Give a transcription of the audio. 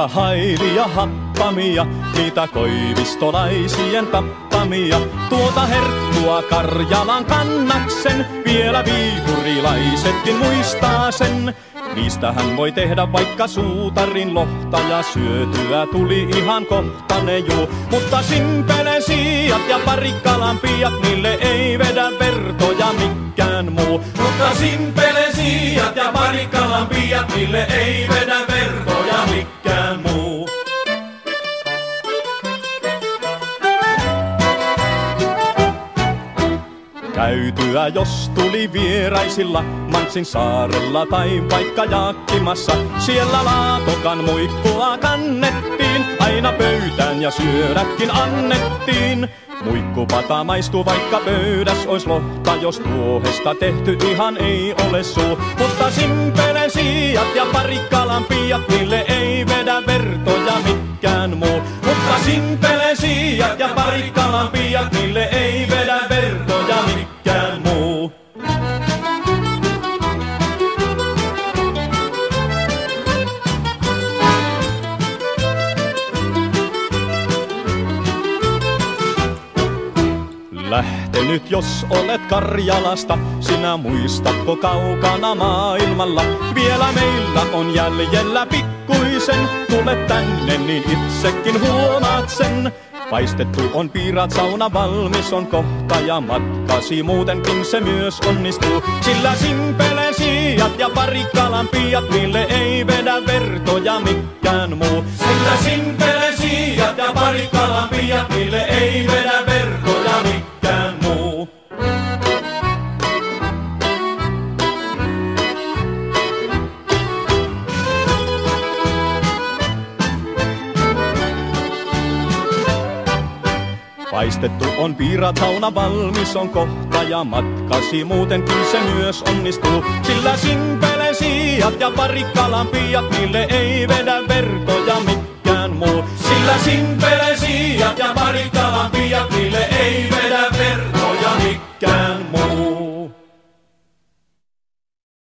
Haili ja happamia, niitä koivistolaisien tappamia. Tuota herttua Karjalan kannaksen, vielä viipurilaisetkin muistaa sen. Niistähän voi tehdä vaikka suutarin lohta ja syötyä tuli ihan kohta ne juu. Mutta simpelesiat ja parikkalampiat, niille ei vedä vertoja mikään muu. Mutta simpelesiat ja parikkalampiat, niille ei vedä vertoja mikään muu. Käytyä jos tuli vieraisilla Mantsin saarella tai vaikka Jaakkimassa, siellä Laatokan muikkua kannettiin, aina pöytään ja syödäkin annettiin. Muikkupata maistuu vaikka pöydäs ois lohta, jos tuohesta tehty ihan ei ole suu. Mutta simpelesiat ja parikkalampiat, niille ei vedä vertoja mikään muu. Mutta simpelesiat ja parikkalampiat, niille ei vedä vertoja mikään muu. Lähtenyt jos olet Karjalasta, sinä muistatko kaukana maailmalla? Vielä meillä on jäljellä pikkuisen, tule tänne niin itsekin huomaat sen. Paistettu on piiraat, sauna valmis on kohta ja matkasi muutenkin se myös onnistuu. Sillä simpelesiat ja parikkalampiat, niille ei vedä vertoja mikään muu. Sillä simpelesiat ja parikkalampiat, niille ei vedä vertoja mikään muu. Paistettu on piiraat, sauna valmis on kohta ja matkasi muutenkin se myös onnistuu. Sillä simpelesiat ja parikkalampiat, niille ei vedä vertoja mikään muu. Sillä simpelesiat ja parikkalampiat, niille ei vedä vertoja mikään